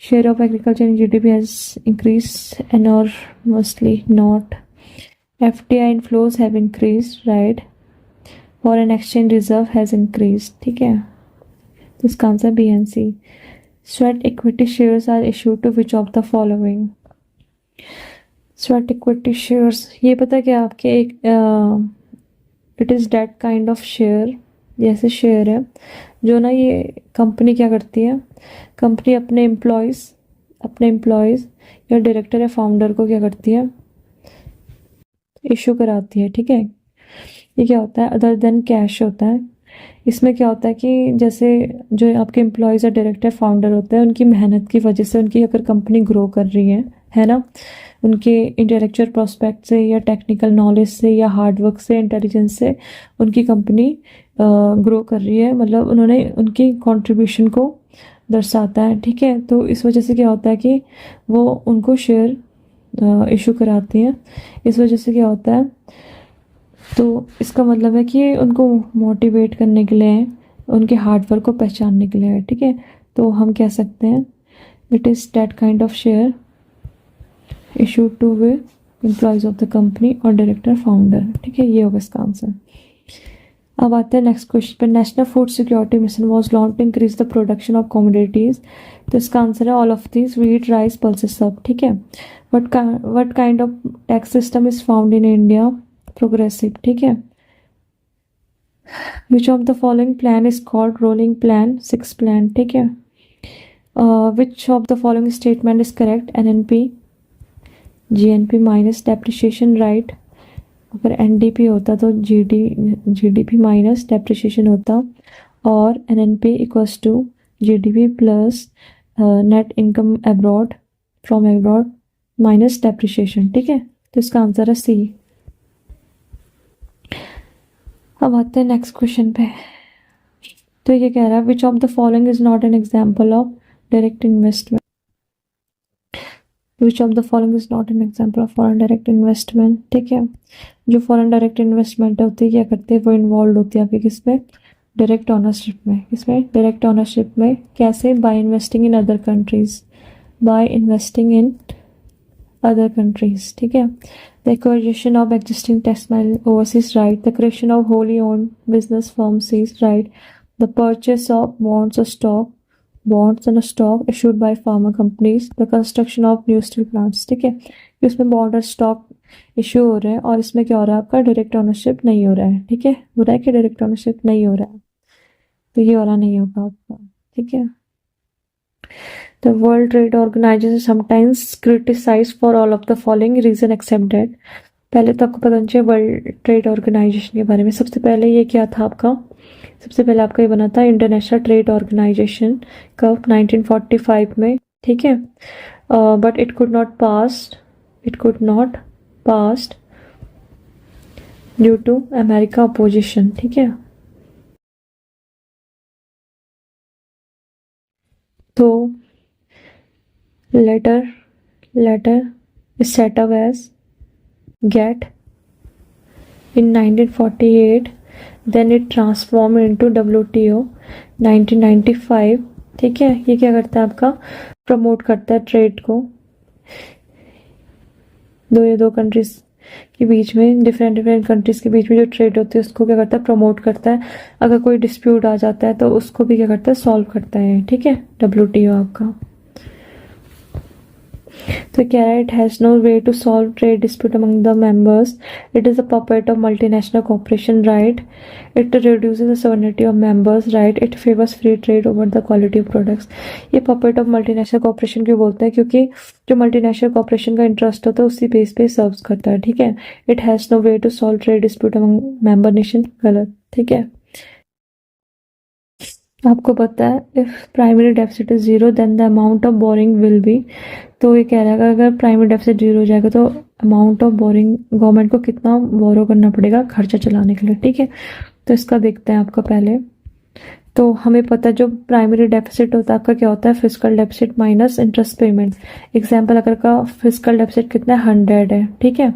Share of agriculture in GDP has increase enormously, not. FDI inflows have increase, right. Foreign exchange reserve has increase, ठीक है, तो इसका answer B and C. Sweat equity shares are issued to which of the following, sweat equity shares, ये पता क्या आपके, एक it is that kind of share, जैसे शेयर है जो ना, ये कंपनी क्या करती है, कंपनी अपने एम्प्लॉयज़ या डायरेक्टर या फाउंडर को क्या करती है, इशू कराती है, ठीक है। ये क्या होता है, अदर देन कैश होता है। इसमें क्या होता है कि जैसे जो आपके एम्प्लॉयज़ या डायरेक्टर फाउंडर होते हैं, उनकी मेहनत की वजह से, उनकी अगर कंपनी ग्रो कर रही है ना, उनके इंटेलेक्चुअल प्रोस्पेक्ट से या टेक्निकल नॉलेज से या हार्डवर्क से, इंटेलिजेंस से उनकी कंपनी ग्रो कर रही है, मतलब उन्होंने उनकी कंट्रीब्यूशन को दर्शाता है, ठीक है। तो इस वजह से क्या होता है कि वो उनको शेयर इशू कराती हैं। इस वजह से क्या होता है, तो इसका मतलब है कि उनको मोटिवेट करने के लिए, उनके हार्डवर्क को पहचानने के लिए, ठीक है। तो हम कह सकते हैं it is that kind of share issued to वे एम्प्लॉयज़ ऑफ द कंपनी और डायरेक्टर फाउंडर, ठीक है, ये होगा इसका आंसर। अब आते हैं नेक्स्ट क्वेश्चन पर। National food security mission was launch to increase the production of commodities, तो इसका आंसर है all of this, wheat, rice, pulses, सब, ठीक है। What kind of tax system is found in India, progressive, ठीक है। Which of the following plan is called rolling plan, 6 plan, ठीक है। Which of the following statement is correct, NNP, GNP minus depreciation, right. अगर NDP होता तो GDP minus depreciation होता, और NNP equals to GDP plus net income abroad from abroad minus depreciation. ठीक है, तो इसका आंसर है सी। अब आते हैं नेक्स्ट क्वेश्चन पे। तो ये कह रहा है which of the following is not an example of direct investment. Which of the following is not an example of foreign direct investment. ठीक है, जो फॉरेन डायरेक्ट इन्वेस्टमेंट होती है क्या करते हैं, वो इन्वॉल्व होती है आपके किसमें, डायरेक्ट ऑनरशिप में। किसमें, डायरेक्ट ऑनरशिप में। कैसे, by investing in other countries, by investing in other countries। ठीक है, the acquisition of existing textile overseas right, the creation of wholly owned business firms is right, the purchase of bonds and stock issued by pharma companies, the construction of new steel plants। ठीक है, कि उसमें bond और stock issue हो रहे हैं और इसमें क्या हो रहा है, आपका डायरेक्ट ऑनरशिप नहीं हो रहा है। ठीक है, हो रहा है कि डायरेक्ट ऑनरशिप नहीं हो रहा है, तो ये वाला नहीं होगा आपका। ठीक है, The World Trade Organization sometimes criticized for all of the following reason except that। पहले तो आपको पता चाहिए वर्ल्ड ट्रेड ऑर्गेनाइजेशन के बारे में। सबसे पहले ये क्या था आपका, सबसे पहले आपका ये बना था इंटरनेशनल ट्रेड ऑर्गेनाइजेशन कब, 1945 में। ठीक है, but it could not pass due to America opposition. ठीक है, तो later is set up as GATT in 1948, then it transformed into WTO 1995। ठीक है, ये क्या करता है आपका, प्रमोट करता है ट्रेड को, दो कंट्रीज के बीच में, डिफरेंट कंट्रीज के बीच में जो ट्रेड होती है उसको क्या करता है, प्रमोट करता है। अगर कोई डिस्प्यूट आ जाता है तो उसको भी क्या करता है, सॉल्व करता है। ठीक है, WTO आपका। तो कह रहा है it has no way to solve trade dispute among the members, it is a puppet of multinational corporation right, it reduces the sovereignty of members right, it favours free trade over the quality of products. ये puppet of multinational corporation क्यों बोलते हैं, क्योंकि जो multinational corporation का interest होता है उसी बेस पे सर्व करता है। ठीक है, it has no way to solve trade dispute among member nation, गलत। ठीक है, आपको पता है if primary deficit is zero then the amount of borrowing will be. तो ये कह रहा है अगर प्राइमरी डेफिसिट जीरो हो जाएगा तो अमाउंट ऑफ बोरिंग, गवर्नमेंट को कितना बोरो करना पड़ेगा खर्चा चलाने के लिए। ठीक है, तो इसका देखते हैं आपका पहले। तो हमें पता है जो प्राइमरी डेफिसिट होता है आपका क्या होता है, physical deficit minus interest payment. Example अगर का फिजिकल डेफिसिट कितना है, 100 है। ठीक है,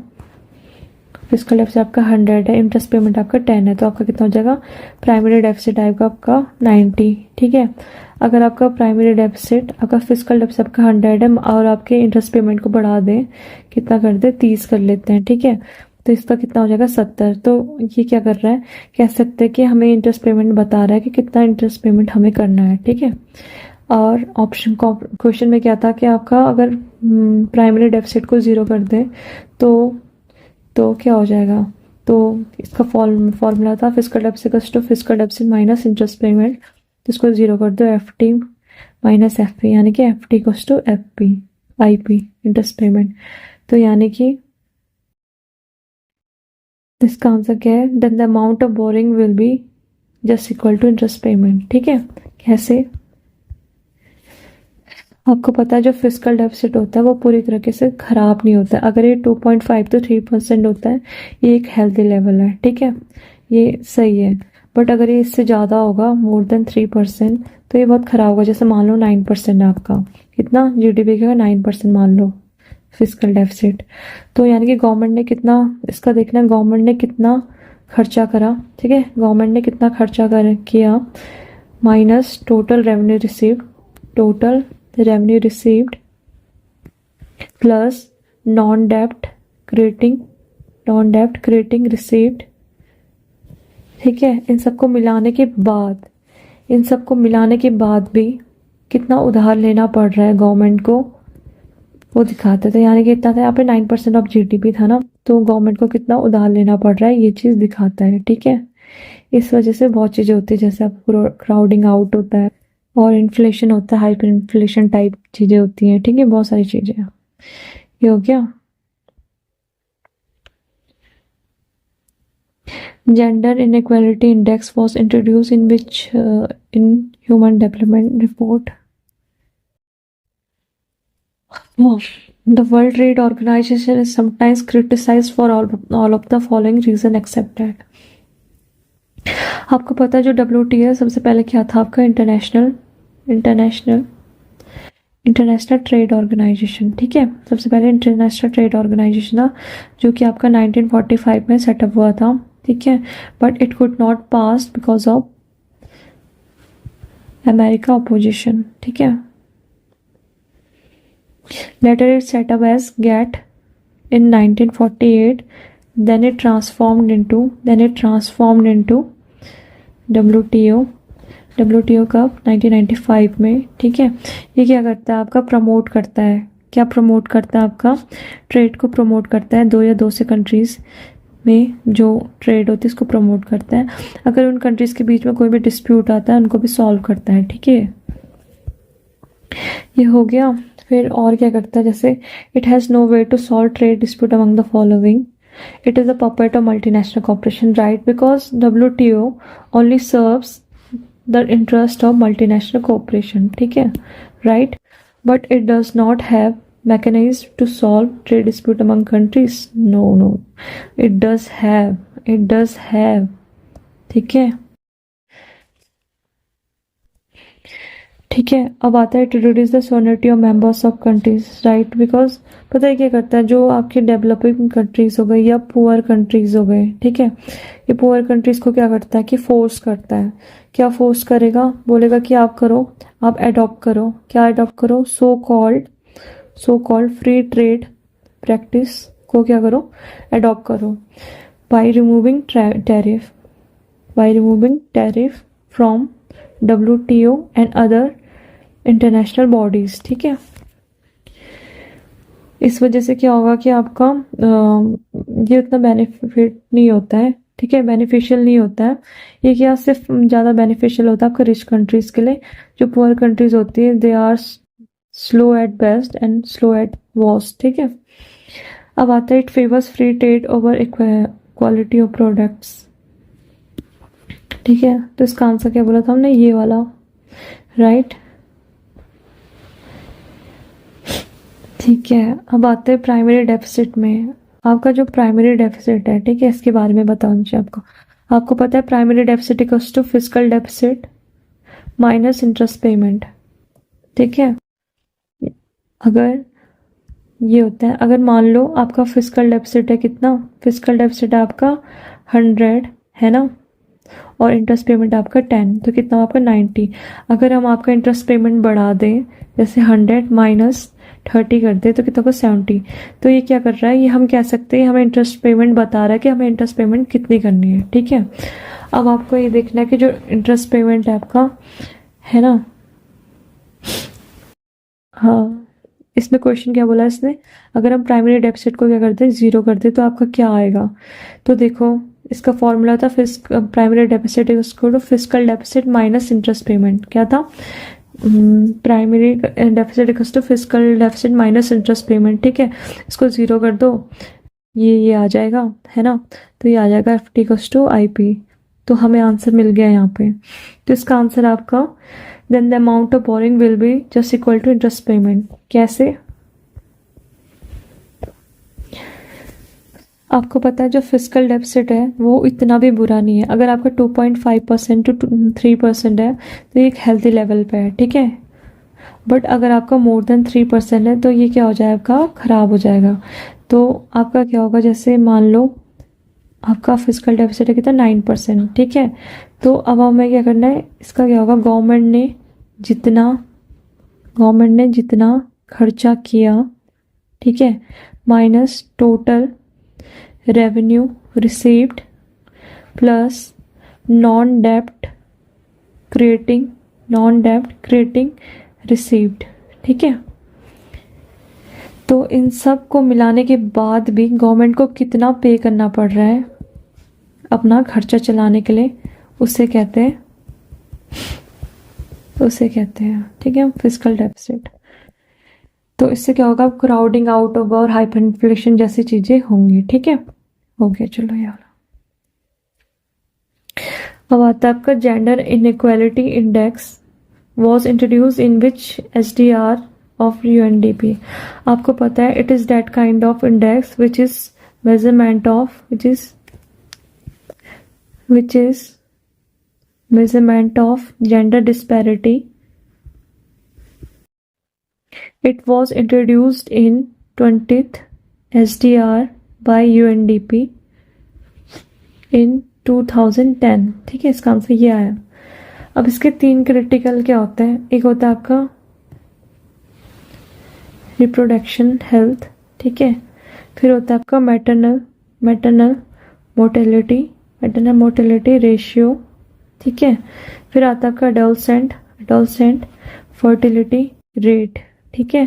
फिजिकल डेफिसिट आपका 100 है, इंटरेस्ट पेमेंट आपका 10 है, तो आपका कितना हो जाएगा, प्राइमरी डेफिसिट आएगा आपका 90। ठीक है, अगर आपका प्राइमरी डेफिसिट, आपका फिजिकल डेफिसिट आपका 100 है और आपके इंटरेस्ट पेमेंट को बढ़ा दें, कितना कर दे, 30 कर लेते हैं। ठीक है, तो इसका कितना हो जाएगा, 70। तो ये क्या कर रहा है, कह सकते हैं कि हमें इंटरेस्ट पेमेंट बता रहा है कि कितना इंटरेस्ट पेमेंट हमें करना है। ठीक है, और ऑप्शन क्वेश्चन में क्या था कि आपका अगर प्राइमरी डेफिसिट को ज़ीरो कर दें तो क्या हो जाएगा, तो इसका फॉर्मूला था fiscal deficit to fiscal deficit minus interest payment. तो इसको जीरो कर दो, FT माइनस FP, यानी कि FT equals to FP IP interest payment. तो यानी कि इसका आंसर क्या है, then the amount of borrowing will be just equal to interest payment. ठीक है, कैसे, आपको पता है जो फिजिकल डेफिसिट होता है वो पूरी तरीके से खराब नहीं होता है। अगर ये 2.5 to 3% होता है, ये एक हेल्दी लेवल है। ठीक है, ये सही है, बट अगर ये इससे ज़्यादा होगा, मोर देन 3%, तो ये बहुत ख़राब होगा। जैसे मान लो 9% है आपका, कितना, GDP का 9% मान लो फिजिकल डेफिसिट, तो यानी कि गवर्नमेंट ने कितना, इसका देखना है गवर्नमेंट ने कितना खर्चा करा। ठीक है, गवर्नमेंट ने कितना खर्चा किया minus total revenue received plus non डेप्ट क्रिएटिंग रिसीव्ड। ठीक है, इन सबको मिलाने के बाद भी कितना उधार लेना पड़ रहा है गवर्नमेंट को, वो दिखाते थे। यानी कि इतना था, यहाँ पे 9% ऑफ GDP था ना, तो गवर्नमेंट को कितना उधार लेना पड़ रहा है, ये चीज़ दिखाता है। ठीक है, इस वजह से बहुत चीज़ें होती है, जैसे आप क्राउडिंग आउट होता है और इन्फ्लेशन होता है, हाइपर इन्फ्लेशन टाइप चीज़ें होती हैं। ठीक है, बहुत सारी चीज़ें। ये हो गया। Gender inequality index was introduce in which in human development report. The World Trade Organization is sometimes criticized for all of the following reason accepted. आपको पता है जो WTO है सबसे पहले क्या था आपका इंटरनेशनल ट्रेड ऑर्गेनाइजेशन, ठीक है। सबसे पहले इंटरनेशनल ट्रेड ऑर्गेनाइजेशन था जो कि आपका 1945 में सेटअप हुआ था, ठीक है। But it could not pass because of America opposition, ठीक है। Later it set up as GATT in 1948. Then it transformed into WTO. WTO कब 1995 में, ठीक है। ये क्या करता है आपका प्रमोट करता है, क्या प्रमोट करता है आपका ट्रेड को प्रमोट करता है। 2 या 2 से कंट्रीज़ में जो ट्रेड होती है उसको प्रमोट करता है। अगर उन कंट्रीज़ के बीच में कोई भी डिस्प्यूट आता है उनको भी सॉल्व करता है, ठीक है। ये हो गया। फिर और क्या करता है, जैसे it has no way to solve trade dispute among the following. It is a puppet of multinational corporation, right, because WTO only serves the interest of multinational corporation, ठीक है, right. But it does not have mechanism to solve trade dispute among countries. No, it does have, ठीक है। ठीक है, अब आता है to reduce the sovereignty of members of countries, right, because पता है क्या करता है, जो आपकी डेवलपिंग कंट्रीज हो गई या पुअर कंट्रीज हो गए, ठीक है, ये पुअर कंट्रीज को क्या करता है कि फोर्स करता है। क्या फोर्स करेगा, बोलेगा कि आप करो, आप एडॉप्ट करो, क्या एडॉप्ट करो, so called free trade practice को क्या करो, एडॉप्ट करो, by removing tariff from WTO and other international bodies, ठीक है। इस वजह से क्या होगा कि आपका ये उतना बेनिफिट नहीं होता है, ठीक है, बेनिफिशियल नहीं होता है। ये क्या सिर्फ ज़्यादा बेनिफिशियल होता है आपका रिच कंट्रीज के लिए। जो पुअर कंट्रीज होती है they are slow at best and slow at worst, ठीक है। अब आता है it favours free trade over equality of products, ठीक है। तो इसका आंसर क्या बोला था हमने, ये वाला, राइट, ठीक है। अब आते हैं प्राइमरी डेफिसिट में। आपका जो प्राइमरी डेफिसिट है, ठीक है, इसके बारे में बताऊँ मुझे आपको पता है primary deficit equals to fiscal deficit minus interest payment, ठीक है। अगर ये होता है, अगर मान लो आपका फिस्कल डेफिसिट है कितना, फिस्कल डेफिसिट है आपका 100 है ना, और इंटरेस्ट पेमेंट आपका 10, तो कितना आपका 90। अगर हम आपका इंटरेस्ट पेमेंट बढ़ा दें, जैसे 100 माइनस 30 कर दे तो कितना को 70, तो ये क्या कर रहा है, ये हम कह सकते हैं हमें इंटरेस्ट पेमेंट बता रहा है कि हमें इंटरेस्ट पेमेंट कितनी करनी है, ठीक है। अब आपको ये देखना है कि जो इंटरेस्ट पेमेंट है आपका, है ना, हाँ, इसमें क्वेश्चन क्या बोला इसने, अगर हम प्राइमरी डेफिसिट को क्या करते हैं 0 करते तो आपका क्या आएगा। तो देखो इसका फॉर्मूला था primary deficit equal to fiscal deficit minus interest payment, क्या था, primary deficit equals to fiscal deficit minus interest payment, ठीक है। इसको 0 कर दो, ये आ जाएगा, है ना, तो ये आ जाएगा FT इक्वल्स टू IP। तो हमें आंसर मिल गया यहाँ पे। तो इसका आंसर आपका then the amount of borrowing will be just equal to interest payment. कैसे, आपको पता है जो फिस्कल डेफिसिट है वो इतना भी बुरा नहीं है। अगर आपका 2.5% टू 3% है तो ये एक हेल्थी लेवल पे है, ठीक है। बट अगर आपका मोर देन 3% है तो ये क्या हो जाएगा, आपका ख़राब हो जाएगा। तो आपका क्या होगा, जैसे मान लो आपका फिस्कल डेफिसिट है कितना 9%, ठीक है। तो अब हमें क्या करना है, इसका क्या होगा, गवर्नमेंट ने जितना खर्चा किया, ठीक है, minus total revenue received plus non डेप्ट क्रिएटिंग रिसीव्ड, ठीक है। तो इन सब को मिलाने के बाद भी गवर्नमेंट को कितना पे करना पड़ रहा है अपना खर्चा चलाने के लिए, उसे कहते हैं, ठीक है, फिस्कल डेफिसिट। तो इससे क्या होगा, क्राउडिंग आउट होगा और हाइपर इन्फ्लेशन जैसी चीज़ें होंगी, ठीक है। हो गया, चलो यार। अब आता है आपका gender inequality index was introduce in which SDR of UNDP। आपको पता है it is that kind of index which is measurement of measurement of gender disparity. It was introduced in 20th SDR by UNDP in 2010। ठीक है, इसका answer ये आया। अब इसके 3 क्रिटिकल क्या होते हैं, एक होता है आपका रिप्रोडक्शन हेल्थ, ठीक है, फिर होता है आपका मैटरनल मोर्टेलिटी रेशियो, ठीक है, फिर आता है आपका एडोलसेंट फर्टिलिटी रेट, ठीक है,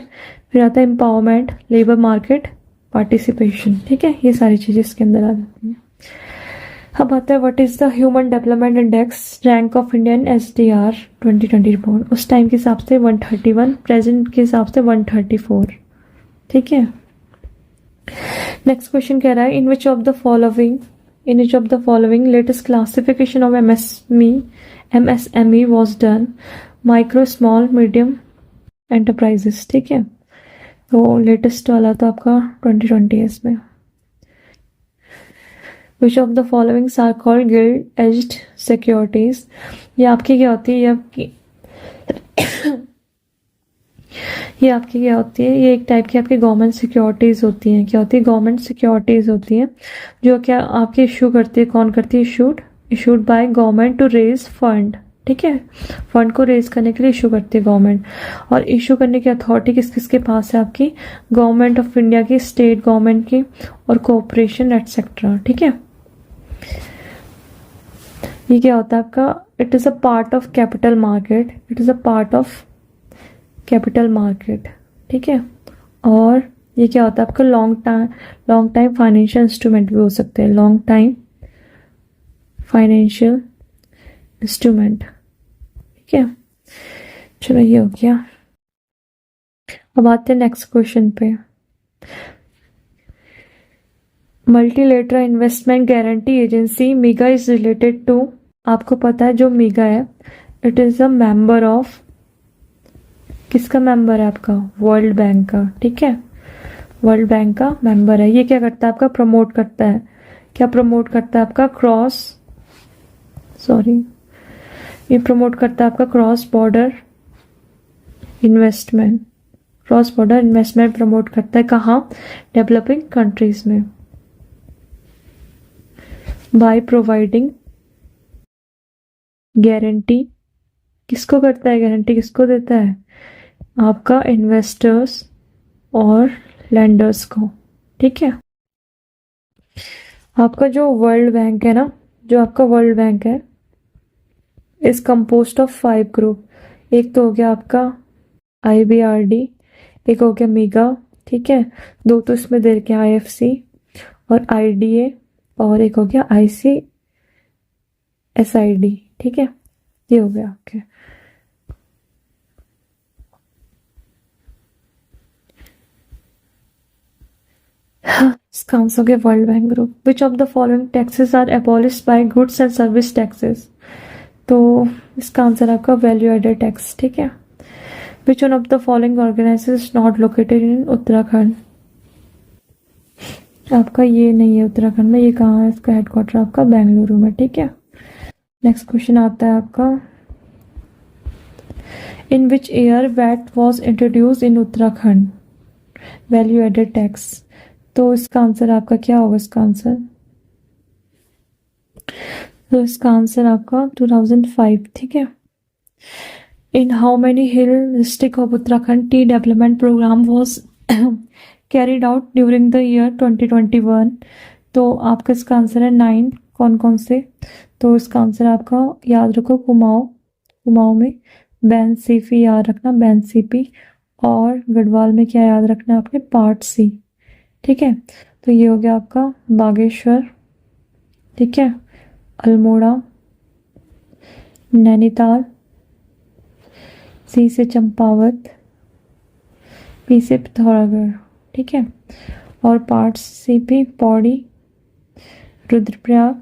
फिर आता है एम्पावरमेंट लेबर मार्केट पार्टिसिपेशन। ठीक है, ये सारी चीजें इसके अंदर आ जाती हैं। अब आता है what is the human development index rank of Indian SDR 2020 report. उस टाइम के हिसाब से 131, प्रेजेंट के हिसाब से 134। ठीक है, नेक्स्ट क्वेश्चन कह रहा है in which of the following latest classification of MSME was done, micro small medium enterprises. ठीक है, तो लेटेस्ट वाला तो आपका 2020 है इसमें। Which of the followings are called gilt edged securities. ये आपकी क्या होती है, ये एक टाइप की आपकी गवर्नमेंट सिक्योरिटीज होती हैं। क्या होती है, गवर्नमेंट सिक्योरिटीज होती हैं जो क्या आपकी इशू करती है, कौन करती है, issued by government to raise fund. ठीक है, फंड को रेज करने के लिए इशू करती है गवर्नमेंट, और इशू करने की अथॉरिटी किस किस के पास है, आपकी गवर्नमेंट ऑफ इंडिया की, स्टेट गवर्नमेंट की, और कोऑपरेशन एटसेट्रा। ठीक है, ये क्या होता है आपका, it is a part of capital market. ठीक है, और ये क्या होता है आपका लॉन्ग टाइम फाइनेंशियल इंस्ट्रूमेंट भी हो सकते हैं, लॉन्ग टाइम फाइनेंशियल इंस्ट्रूमेंट। ठीक है, चलो ये हो गया। अब आते हैं नेक्स्ट क्वेश्चन पे। Multilateral investment guarantee agency MIGA is related to, आपको पता है जो मीगा है it is a member of, किसका मेंबर है आपका, वर्ल्ड बैंक का। ठीक है, वर्ल्ड बैंक का मेंबर है। ये क्या करता है आपका, प्रमोट करता है, क्या प्रमोट करता है आपका, ये प्रमोट करता है आपका क्रॉस बॉर्डर इन्वेस्टमेंट प्रमोट करता है, कहाँ, डेवलपिंग कंट्रीज में, बाय प्रोवाइडिंग गारंटी। किसको करता है, गारंटी किसको देता है, आपका इन्वेस्टर्स और लैंडर्स को। ठीक है, आपका जो वर्ल्ड बैंक है ना, जो आपका वर्ल्ड बैंक है इज कंपोज्ड ऑफ 5 ग्रुप। एक तो हो गया आपका IBRD, एक हो गया मीगा, ठीक है, 2 तो इसमें दे रखे IFC और IDA, और एक हो गया ICSID। ठीक है, ये हो गया आपके। इसका आंसर हो गया World Bank group. Which of the following taxes are abolished by goods and service taxes, तो इसका आंसर आपका वैल्यू एडेड टैक्स। ठीक है, which one of the following organization not located in Uttarakhand, आपका ये नहीं है उत्तराखंड में, ये कहाँ है, इसका हेडक्वार्टर आपका बेंगलुरु में। ठीक है, नेक्स्ट क्वेश्चन आता है आपका in which year VAT was introduce in Uttarakhand, value added tax. तो इसका आंसर आपका क्या होगा, इसका आंसर आपका 2005। ठीक है, in how many hill district of Uttarakhand tea development programme was carried out during the year 2021। तो आपका इसका आंसर है 9। कौन कौन से, तो इसका आंसर आपका याद रखो कुमाऊं में बैंसीपी याद रखना, बैंसीपी, और गढ़वाल में क्या याद रखना आपने, पार्ट C। ठीक है, तो ये हो गया आपका बागेश्वर, ठीक है, अल्मोड़ा, नैनीताल, C से चंपावत, P से पिथौरागढ़। ठीक है, और पार्ट C पे पौड़ी, रुद्रप्रयाग,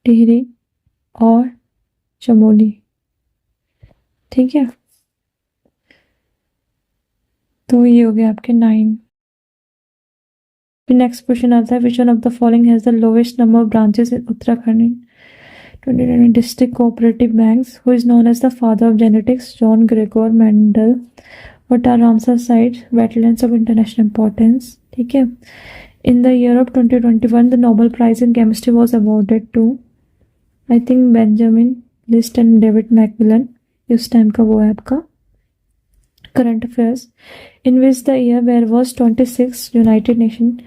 टिहरी और चमोली। ठीक है, तो ये हो गया आपके 9। फिर नेक्स्ट क्वेश्चन आता है, which one of the following has the lowest number of branches in Uttarakhand? 2020 district cooperative banks, who is known as the father of genetics? John Gregor Mendel. What are Ramsar sites wetlands of international importance? ठीक है, in the year of 2021 the Nobel prize in chemistry was awarded to, I think Benjamin List and David MacMillan. उस time का वो है आपका current affairs. In which the year where was 26 United Nation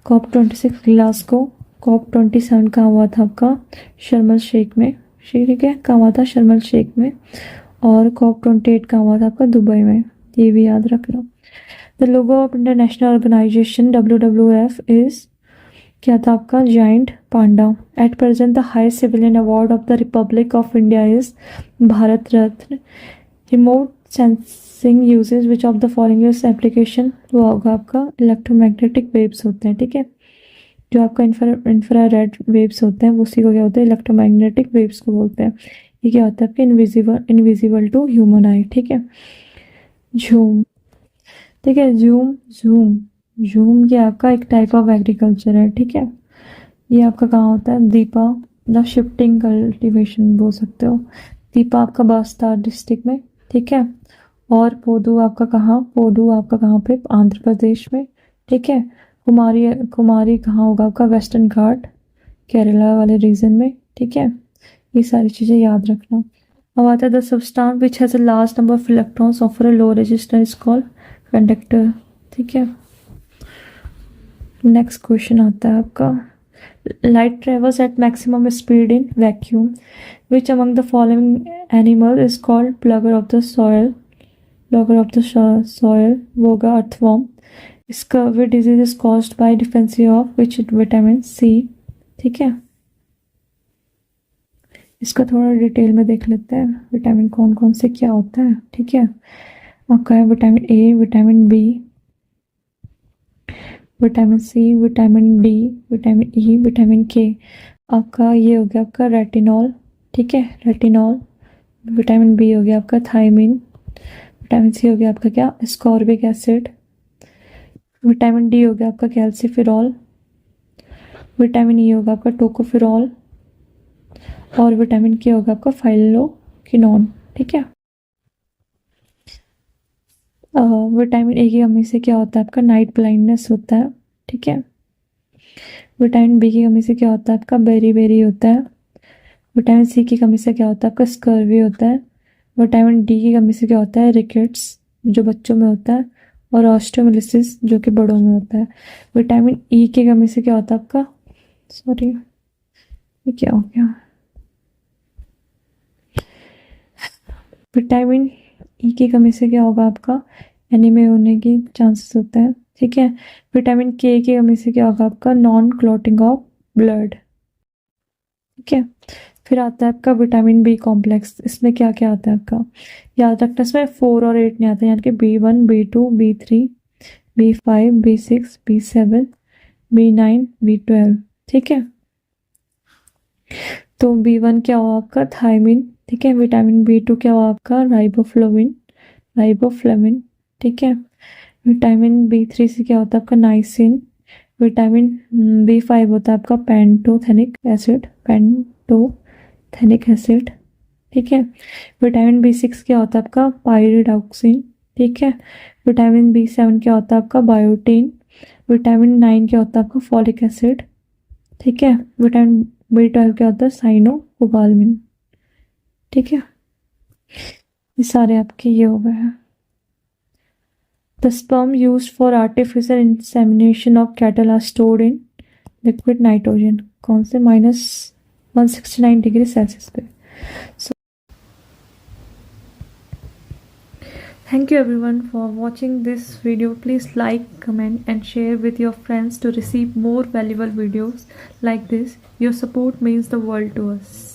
COP26 Glasgow. COP27 कहाँ हुआ था आपका? शर्म शेख में। ठीक है, कहाँ हुआ था? शर्म शेख में। और COP28 कहाँ हुआ था आपका? दुबई में। ये भी याद रख लो। The logo of international organization WWF is, क्या था आपका? Giant panda. At present the highest civilian award of the republic of India is Bharat Ratna. Remote sensing uses which of the following application? वो होगा आपका इलेक्ट्रोमैग्नेटिक वेव्स होते हैं। ठीक है, जो आपका इंफ्रारेड वेव्स होते हैं उसी को क्या होता है? इलेक्ट्रोमैग्नेटिक वेव्स को बोलते हैं। ये क्या होता है आपके? Invisible to human eye. ठीक है, झूम। ठीक है, झूम ये आपका एक टाइप ऑफ एग्रीकल्चर है। ठीक है, ये आपका कहाँ होता है? दीपा मतलब शिफ्टिंग कल्टीवेशन बोल सकते हो। दीपा आपका बस्तर डिस्ट्रिक्ट में। ठीक है, और पोदू आपका कहाँ? पोदू आपका कहाँ पे? आंध्र प्रदेश में। ठीक है, कुमारी कहाँ होगा आपका? वेस्टर्न घाट केरला वाले रीजन में। ठीक है, ये सारी चीज़ें याद रखना। अब आता है the substance which has a large number of electrons offer a low resistance is called conductor. ठीक है, नेक्स्ट क्वेश्चन आता है आपका, light travels at maximum speed in vacuum, which among the following animal is called plougher of the soil? Plougher of the soil वो होगा earthworm. Scurvy disease is caused by deficiency of which vitamin C? ठीक है, इसका थोड़ा detail में देख लेते हैं, विटामिन कौन कौन से क्या होता है। ठीक है, आपका है vitamin A, vitamin B, vitamin C, vitamin D, vitamin E, vitamin K. आपका ये हो गया आपका रेटिनॉल। ठीक है, रेटिनॉल। विटामिन बी हो गया आपका थायमिन। विटामिन सी हो गया आपका क्या? Ascorbic acid. विटामिन डी हो गया आपका कैल्सीफेरॉल। विटामिन ई होगा आपका टोकोफेरॉल। और विटामिन के होगा आपका फाइलोक्विनोन। ठीक है, विटामिन ए की कमी से क्या होता है आपका? नाइट ब्लाइंडनेस होता है। ठीक है, विटामिन बी की कमी से क्या होता है आपका? बेरी होता है। विटामिन सी की कमी से क्या होता है आपका? स्कर्वी होता है। विटामिन डी की कमी से क्या होता है? रिकेट्स जो बच्चों में होता है, और ऑस्टियोमाइलिसिस जो कि बड़ों में होता है। विटामिन ई की कमी से क्या होता है आपका? सॉरी, ये क्या हो गया? विटामिन ई की कमी से क्या होगा आपका? एनीमिया होने की चांसेस होता है। ठीक है, विटामिन के की कमी से क्या होगा आपका? Non clotting of blood. ठीक है, फिर आता है आपका विटामिन बी कॉम्प्लेक्स। इसमें क्या क्या आता है आपका? याद रखना, इसमें 4 और 8 नहीं आता, यानी कि B1, B2, B3, B5, B6, B7, B9, B12। ठीक है, तो B1 क्या हुआ आपका? थायमिन। ठीक है, विटामिन B2 क्या हुआ आपका? राइबोफ्लेविन। ठीक है, विटामिन B3 से क्या होता है आपका? नाइसिन। विटामिन B5 होता है आपका पेंटोथेनिक एसिड। ठीक है, विटामिन B6 क्या होता है आपका? पायरिडॉक्सिन। ठीक है, विटामिन B7 क्या होता है आपका? बायोटीन। विटामिन 9 क्या होता है आपका? Folic acid. ठीक है, विटामिन B12 क्या होता है? साइनोकोबालामिन। ठीक है, ये सारे आपके ये हो गए हैं। The sperm used for artificial insemination of cattle are stored in liquid nitrogen. कौन से? -169 डिग्री सेल्सियस पे। So, thank you everyone for watching this video. Please like, comment and share with your friends to receive more valuable videos like this. Your support means the world to us.